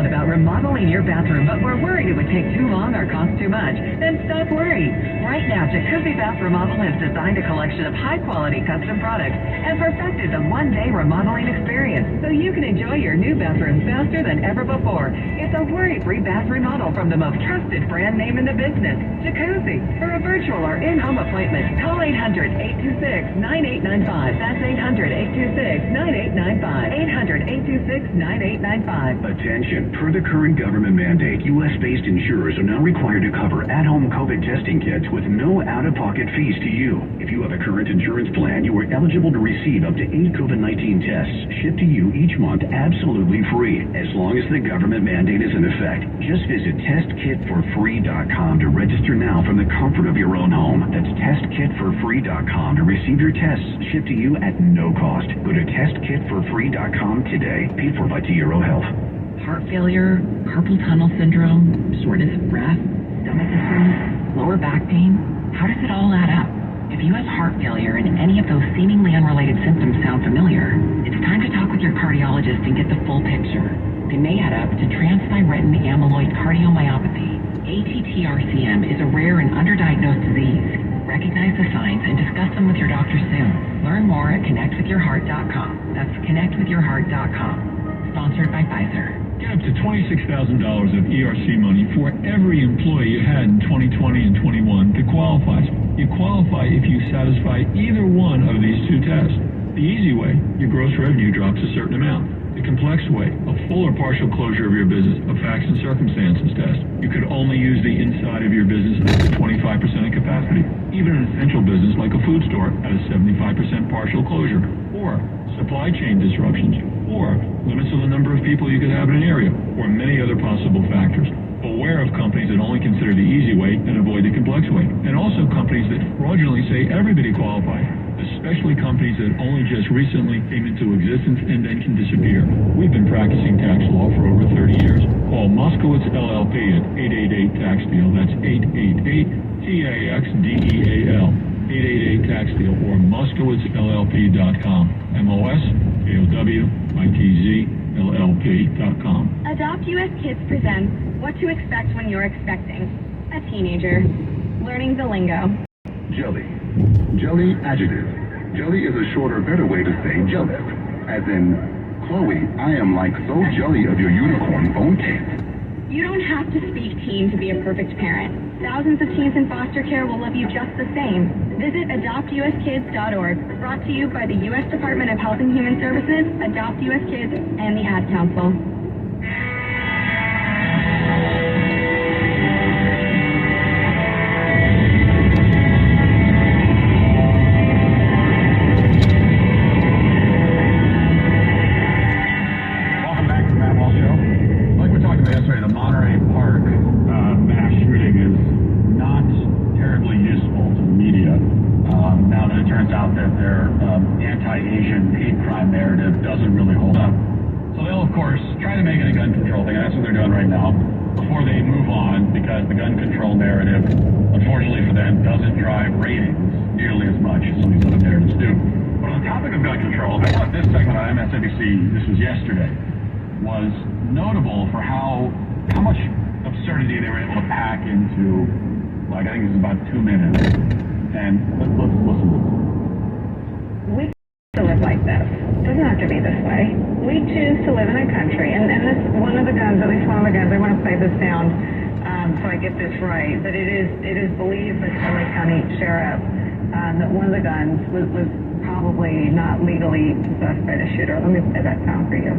thought about remodeling your bathroom but were worried it would take too long or cost too much? Then stop worrying. Right now, Jacuzzi Bath Remodel has designed a collection of high-quality custom products and perfected the one-day remodeling experience so you can enjoy your new bathroom faster than ever before. It's a worry-free bath remodel from the most trusted brand name in the business, Jacuzzi. For a virtual or in-home appointment, call 800-826-9895. That's 800-826-9895. 800-826-9895. Attention, per the current government mandate, U.S.-based insurers are now required to cover at-home COVID testing kits with no out-of-pocket fees to you. If you have a current insurance plan, you are eligible to receive up to 8 COVID-19 tests shipped to you each month absolutely free, as long as the government mandate is in effect. Just visit testkitforfree.com to register now from the comfort of your own home. That's testkitforfree.com to receive your tests shipped to you at no cost. Go to testkitforfree.com today, paid for by TRO Health. Heart failure, carpal tunnel syndrome, shortness of breath, stomach issues, lower back pain. How does it all add up? If you have heart failure and any of those seemingly unrelated symptoms sound familiar, it's time to talk with your cardiologist and get the full picture. They may add up to transthyretin amyloid cardiomyopathy. ATTR-CM is a rare and underdiagnosed disease. Recognize the signs and discuss them with your doctor soon. Learn more at connectwithyourheart.com. That's connectwithyourheart.com. Sponsored by Pfizer. Get up to $26,000 of ERC money for every employee you had in 2020 and 21 that qualifies. You qualify if you satisfy either one of these two tests. The easy way, your gross revenue drops a certain amount. The complex way, a full or partial closure of your business, a facts and circumstances test. You could only use the inside of your business up to 25% of capacity. Even an essential business like a food store at a 75% partial closure. Or supply chain disruptions. Or limits on the number of people you could have in an area. Or many other possible factors. Beware of companies that only consider the easy way and avoid the complex way. And also companies that fraudulently say everybody qualifies. Especially companies that only just recently came into existence and then can disappear. We've been practicing tax law for over 30 years. Call Moskowitz LLP at 888-TAX-DEAL. That's 888-TAXDEAL. 888-TAX-DEAL or MoskowitzLLP.com. MOSKOWITZLLP.com. Adopt US Kids presents What to Expect When You're Expecting a Teenager. Learning the lingo. Jelly. Jelly adjective. Jelly is a shorter, better way to say jealous. As in, Chloe, I am like so jelly of your unicorn phone case. You don't have to speak teen to be a perfect parent. Thousands of teens in foster care will love you just the same. Visit adoptuskids.org. Brought to you by the U.S. Department of Health and Human Services, Adopt US Kids, and the Ad Council. Anti-Asian hate crime narrative doesn't really hold up. So they'll, of course, try to make it a gun control thing. That's what they're doing right now before they move on, because the gun control narrative, unfortunately for them, doesn't drive ratings nearly as much as some of these other narratives do. But on the topic of gun control, I thought this segment on MSNBC, this was yesterday, was notable for how much absurdity they were able to pack into, like, I think it was about 2 minutes. And let's listen to this. We to live like this. It doesn't have to be this way. We choose to live in a country, and this one of the guns, at least one of the guns, I want to play this sound so I get this right, that it is believed by the LA County Sheriff that one of the guns was probably not legally possessed by the shooter. Let me play that sound for you.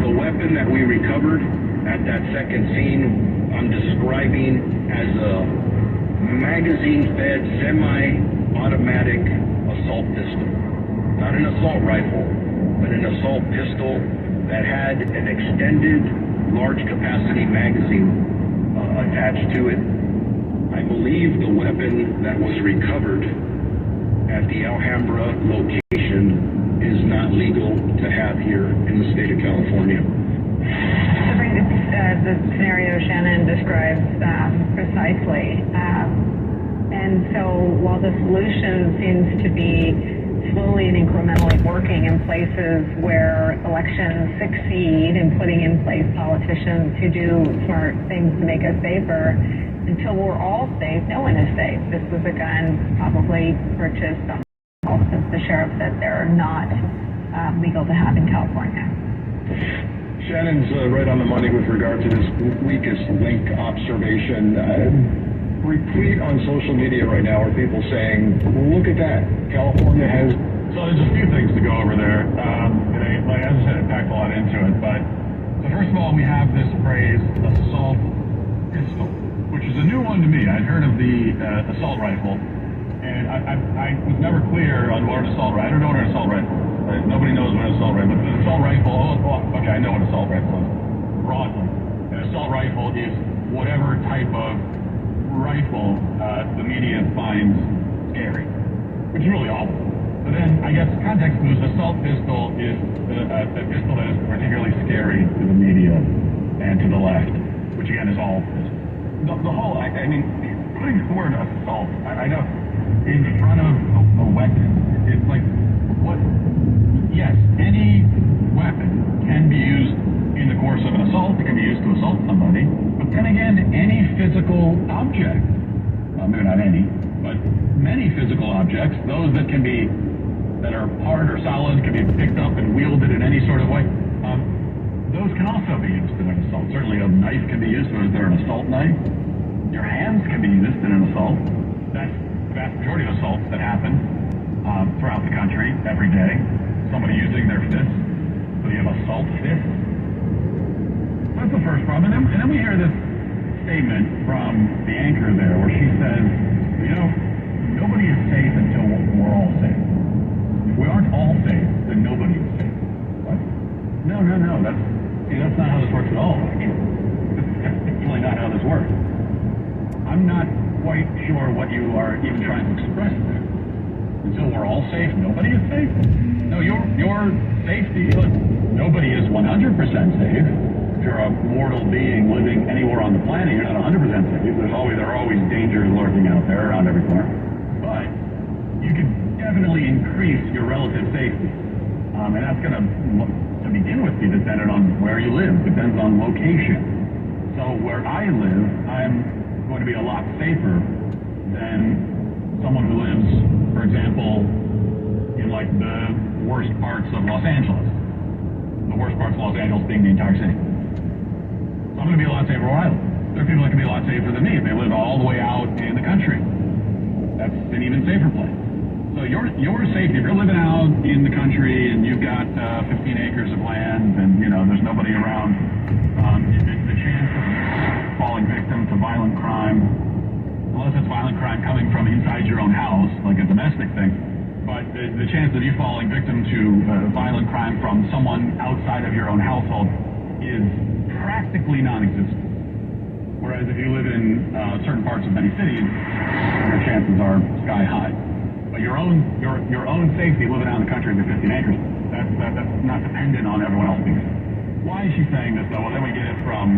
The weapon that we recovered at that second scene, I'm describing as a magazine-fed, semi-automatic assault pistol. Not an assault rifle, but an assault pistol that had an extended large capacity magazine attached to it. I believe the weapon that was recovered at the Alhambra location is not legal to have here in the state of California. To bring the scenario Shannon describes precisely. And so while the solution seems to be slowly and incrementally working in places where elections succeed and putting in place politicians who do smart things to make us safer. Until we're all safe, no one is safe. This was a gun probably purchased since the sheriff said they're not legal to have in California. Shannon's right on the money with regard to this weakest link observation. Retweet on social media right now are people saying, look at that, California has... So there's a few things to go over there. Like as I said, it packed a lot into it. But so first of all, we have this phrase, assault pistol, which is a new one to me. I'd heard of the assault rifle, and I was never clear on what an assault rifle. I don't know what an assault rifle is. Right? Nobody knows what an assault rifle is. But an assault rifle, okay, I know what an assault rifle is. Broadly, an assault rifle is whatever type of rifle the media finds scary, which is really awful. But then, I guess, context clues, assault pistol is a pistol that is particularly scary to the media and to the left, which again is all the whole, I mean, putting the word assault, I know, in front of a weapon, it's like, what? Yes, any weapon can be used in the course of an assault. It can be used to assault somebody. But then again, any physical object, maybe not any, but many physical objects, those that can be, that are hard or solid, can be picked up and wielded in any sort of way, those can also be used in an assault. Certainly a knife can be used, so is there an assault knife? Your hands can be used in an assault. That's the vast majority of assaults that happen throughout the country every day. Somebody using their fists. So you have assault fists. That's the first problem. And then we hear this statement from the anchor there where she says, you know, nobody is safe until we're all safe. If we aren't all safe, then nobody is safe. What? No. That's not how this works at all. I mean, that's definitely not how this works. I'm not quite sure what you are even trying to express there. Until we're all safe, nobody is safe. No, your safety, look, nobody is 100% safe. If you're a mortal being living anywhere on the planet, you're not 100% safe. There are always dangers lurking out there around every corner. But you can definitely increase your relative safety. And that's going to begin with, be dependent on where you live, depends on location. So where I live, I'm going to be a lot safer than someone who lives, for example, in like the worst parts of Los Angeles. The worst parts of Los Angeles being the entire city. So I'm going to be a lot safer where I live. There are people that can be a lot safer than me if they live all the way out in the country. That's an even safer place. So your safety, if you're living out in the country and you've got 15 acres of land and, you know, there's nobody around, the chance of falling victim to violent crime, unless it's violent crime coming from inside your own house, like a domestic thing, but the chance of you falling victim to violent crime from someone outside of your own household is practically non-existent. Whereas if you live in certain parts of many cities, your chances are sky high. But your own safety living out in the country with 15 acres, that's not dependent on everyone else being safe. Why is she saying this though? Well, then we get it from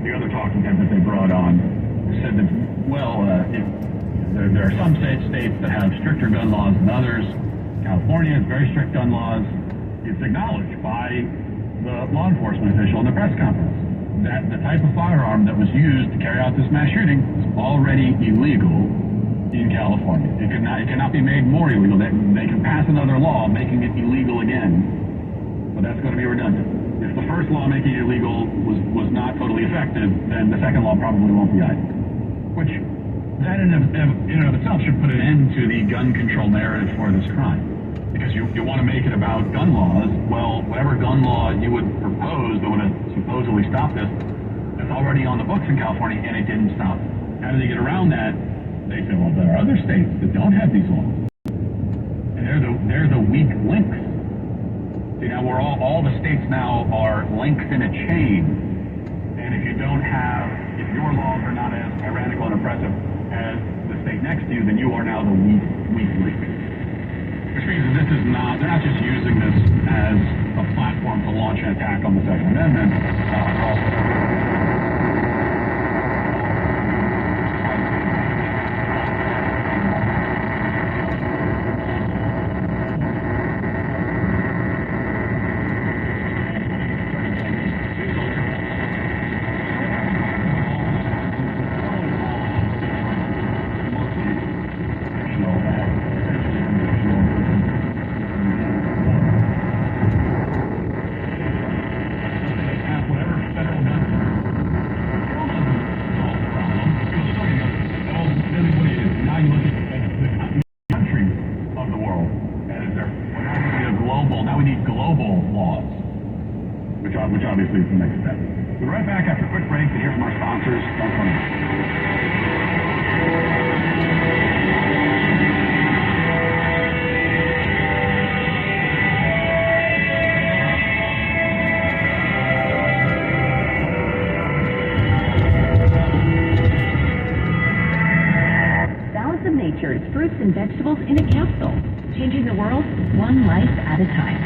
the other talking head that they brought on, who said that, well, there are some states that have stricter gun laws than others. California has very strict gun laws. It's acknowledged by the law enforcement official in the press conference that the type of firearm that was used to carry out this mass shooting is already illegal in California. It cannot be made more illegal. They can pass another law making it illegal again, but that's going to be redundant. If the first law making it illegal was not totally effective, then the second law probably won't be either. Which, that in and of itself should put an end to the gun control narrative for this crime. Because you want to make it about gun laws, well, whatever gun law you would propose that would have supposedly stopped this, that's already on the books in California, and it didn't stop. How do they get around that? They say, well, there are other states that don't have these laws. And they're the weak links. See, now we're all the states now are links in a chain. And if your laws are not as tyrannical and oppressive as the state next to you, then you are now the weak link. Which means that they're not just using this as a platform to launch an attack on the Second Amendment. which obviously is the next step. We'll be right back after a quick break to hear from our sponsors. Don't come in. Nature's fruits and vegetables in a capsule, changing the world one life at a time.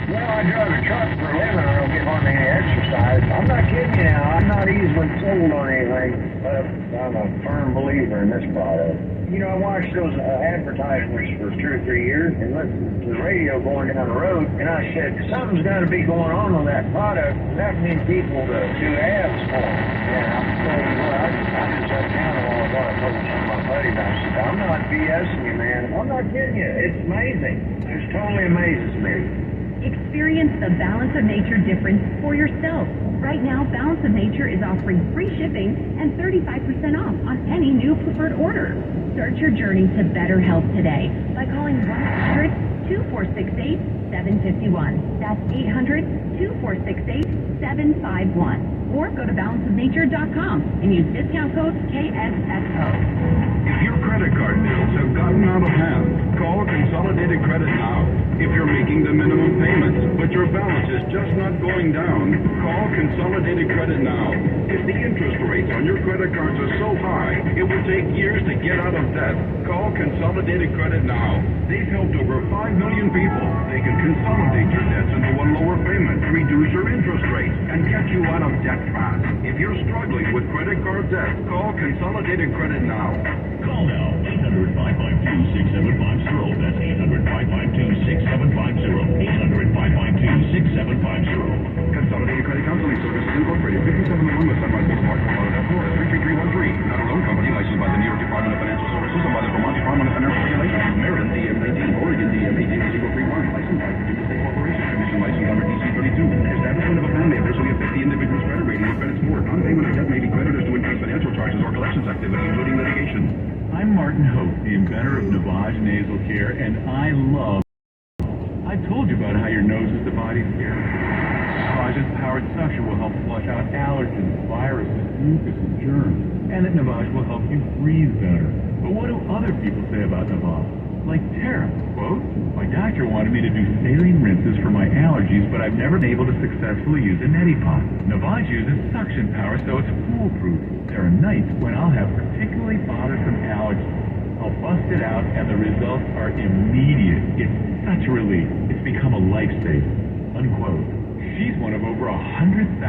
Well, I drive a truck for a living. I don't get on any exercise. I'm not kidding you now. I'm not easily sold on anything, but I'm a firm believer in this product. You know, I watched those advertisements for 2 or 3 years and listened to the radio going down the road, and I said, something's got to be going on with that product. That means people to do ads for them. And I'm telling you what, I just sat down and all I told some of my buddies, I said, I'm not BSing you, man. I'm not kidding you. It's amazing. It totally amazes me. Experience the Balance of Nature difference for yourself. Right now, Balance of Nature is offering free shipping and 35% off on any new preferred order. Start your journey to better health today by calling 1-800-2468-751. That's 800-2468-751. Or go to balanceofnature.com and use discount code KSSO. If your credit card bills have gotten out of hand, call Consolidated Credit now. If you're making the minimum payments, but your balance is just not going down, call Consolidated Credit now. If the interest rates on your credit cards are so high, it will take years to get out of debt. Call Consolidated Credit now. They've helped over 5 million people. They can consolidate your debts into one lower payment, reduce your interest rates, and get you out of debt fast. If you're struggling with credit card debt, call Consolidated Credit now. Call now, 800-552-6750. That's 800-552-6750. 800-552-6750. Consolidated Credit Counseling Services Incorporated, 5701 West Sunrise Boulevard, Colorado, Florida, 33313. Not a loan company licensed by the New York Department of Financial Services and by the Vermont Department of Financial Regulations. Maryland, DM18, Oregon, DM18, 031. Licensed by Virginia State Corporation Commission, licensed under DC 32. Establishment of a family, adversely affect the individual's credit rating or credit score. Non-payment of debt may be creditors to increase financial charges or collections activity, including litigation. I'm Martin Hope, the inventor of Navage Nasal Care, and I love. I told you about how your nose is the body's air. Navage's powered suction will help flush out allergens, viruses, mucus, and germs, and that Navage will help you breathe better. But what do other people say about Navage? Like Tara, quote, my doctor wanted me to do saline rinses for my allergies, but I've never been able to successfully use a neti pot. Navage uses suction power, so it's foolproof. There are nights when I'll have particularly bothersome allergies. I'll bust it out, and the results are immediate. It's such a relief. It's become a lifesaver, unquote. She's one of over 100,000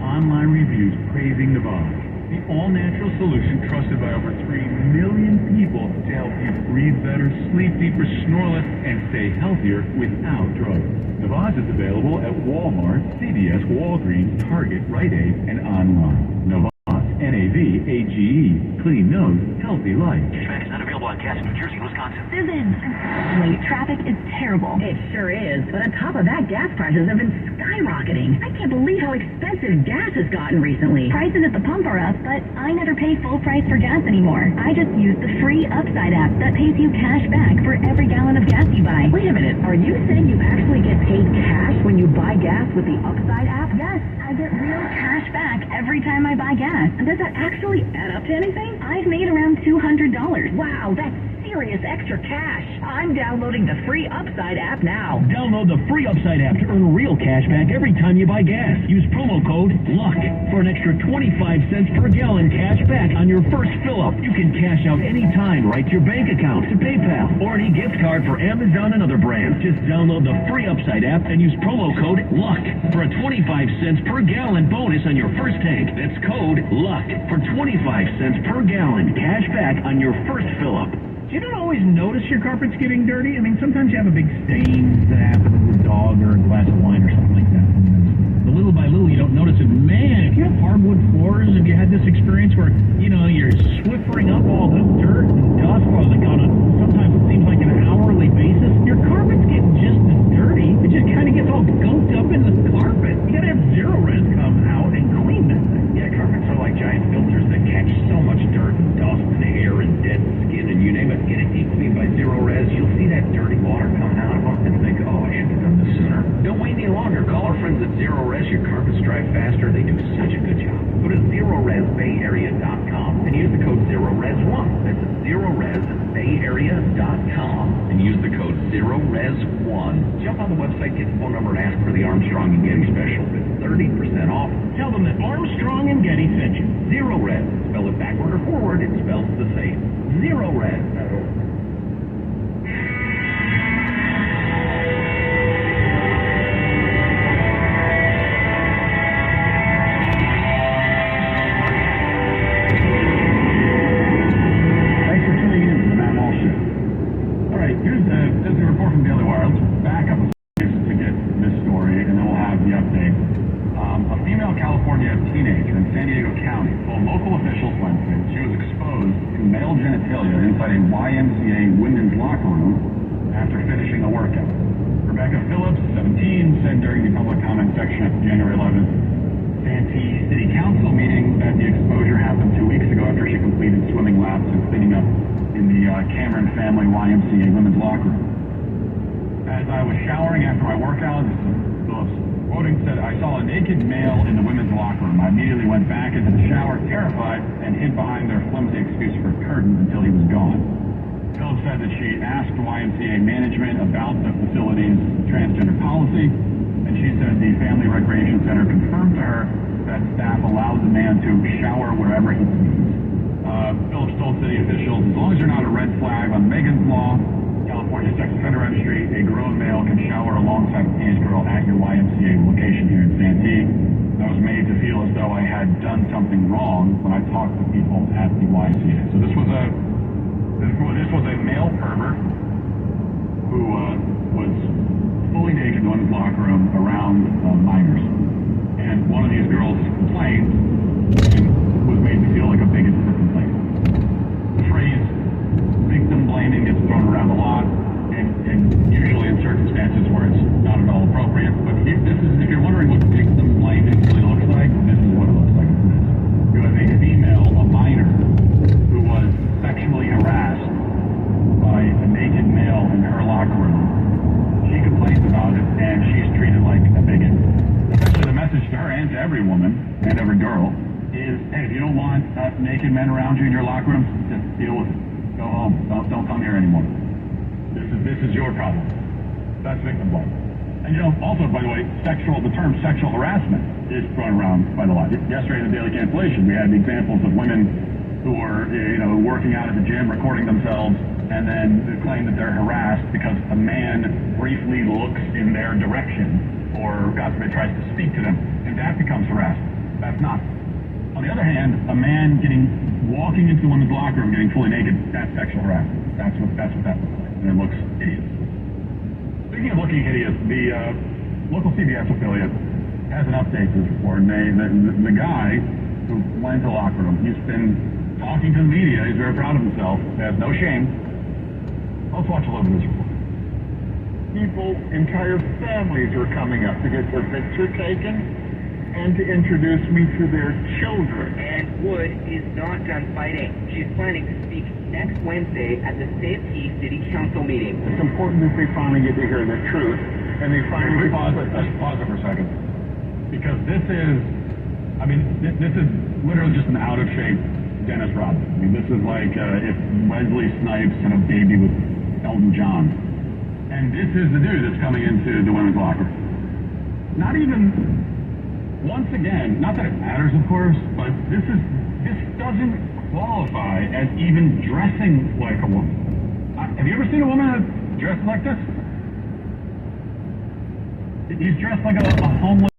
online reviews praising Navage, the all-natural solution trusted by over 3 million people to help you breathe better, sleep deeper, snore less, and stay healthier without drugs. Navage is available at Walmart, CVS, Walgreens, Target, Rite Aid, and online. Navage, N-A-V-A-G-E. Clean nose, healthy life. Dispatch is not available on gas in New Jersey and Wisconsin. Susan, unfortunately, traffic is terrible. It sure is. But on top of that, gas prices have been skyrocketing. I can't believe how expensive gas has gotten recently. Prices at the pump are up, but I never pay full price for gas anymore. I just use the free Upside app that pays you cash back for every gallon of gas you buy. Wait a minute, are you saying you actually get paid cash when you buy gas with the Upside app? Yes, I get real cash back every time I buy gas. And does that actually add up to anything? I've made around $200. Wow, that's serious extra cash. I'm downloading the free Upside app now. Download the free Upside app to earn real cash back every time you buy gas. Use promo code LUCK for an extra 25 cents per gallon cash back on your first fill-up. You can cash out anytime right to your bank account, to PayPal, or any gift card for Amazon and other brands. Just download the free Upside app and use promo code LUCK for a 25 cents per gallon bonus on your first tank. That's code LUCK for 25 cents per gallon cash back on your first fill-up. You don't always notice your carpet's getting dirty. I mean, sometimes you have a big stain that happens with a dog or a glass of wine or something like that. But little by little, you don't notice it. Man, if you have hardwood floors, have you had this experience where, you know, you're swiffering up all this dirt and dust on a, sometimes it seems like an hourly basis? Your carpet's getting just as dirty. It just kind of gets all gunked up in the carpet. You gotta have Zero-Res come out and clean that thing. Yeah, carpets are like giant filters that catch so much dirt and dust and hair and dead skin and you name it. Get it deep cleaned by Zero-Res. You'll see that dirty water coming out of them and think, oh, I should have done this sooner. Don't wait any longer. friends at Zero Res, your carpets dry faster. They do such a good job. Go to ZeroResBayArea.com and use the code ZeroRes1. That's ZeroResBayArea.com and use the code ZeroRes1. Jump on the website, get the phone number, and ask for the Armstrong and Getty special. It's 30% off. Tell them that Armstrong and Getty sent you. Zero Res. Spell it backward or forward, it spells the same. Zero Res. Here's the report from Daily Wire. Let's back up a second to get this story, and then we'll have the update. A female California teenager in San Diego County told local officials Wednesday she was exposed to male genitalia inside a YMCA women's locker room after finishing a workout. Rebecca Phillips, 17, said during the public comment section at the January 11th Santee City Council meeting that the exposure happened 2 weeks ago after she completed swimming laps and cleaning up in the Cameron family YMCA women's locker room. As I was showering after my workout, Phillips quoting said, I saw a naked male in the women's locker room. I immediately went back into the shower, terrified, and hid behind their flimsy excuse for curtains until he was gone. Phillips said that she asked YMCA management about the facility's transgender policy, and she said the Family Recreation Center confirmed to her that staff allowed the man to shower wherever he pleased. Phillips told city officials, as long as you're not a red flag on Megan's Law, California Sex Offender Registry, a grown male can shower alongside a teenage girl at your YMCA location here in Santee. I was made to feel as though I had done something wrong when I talked to people at the YMCA. So this was a male pervert who was fully naked in one's locker room around minors. And one of these girls complained and was made to feel like a bigot for complaining. The phrase victim blaming gets thrown around a lot, and usually in circumstances where it's not at all appropriate. But if you're wondering what victim blaming really looks like, this is what it looks like. You have a female, a minor, who was sexually harassed by a naked male in her locker room. She complains about it, and she's treated like a bigot. Essentially, the message to her and to every woman and every girl is, hey, if you don't want naked men around you in your locker room, just deal with it. Go home. Don't come here anymore. This is your problem. That's victim blaming. And also, by the way, the term sexual harassment is thrown around by the lot. Yesterday in the Daily Cancellation, we had examples of women who were, working out at the gym, recording themselves, and then claim that they're harassed because a man briefly looks in their direction, or God forbid tries to speak to them, and that becomes harassment. That's not. On the other hand, a man walking into a women's locker room getting fully naked, that's sexual harassment. That's what that looks like. And it looks hideous. Speaking of looking hideous, the local CBS affiliate has an update to this report. And the guy who went to the locker room, he's been talking to the media. He's very proud of himself. He has no shame. Let's watch a little bit of this report. People, entire families are coming up to get their picture taken and to introduce me to their children. Ann Wood is not done fighting. She's planning to speak next Wednesday at the Santee City Council meeting. It's important that they finally get to hear the truth, and they finally pause it for a second, because this is literally just an out of shape Dennis Rodman. I mean, this is like if Wesley Snipes had a baby with Elton John, and this is the dude that's coming into the women's locker. Not even. Once again, not that it matters, of course, but this doesn't qualify as even dressing like a woman. Have you ever seen a woman dressed like this? He's dressed like a homeless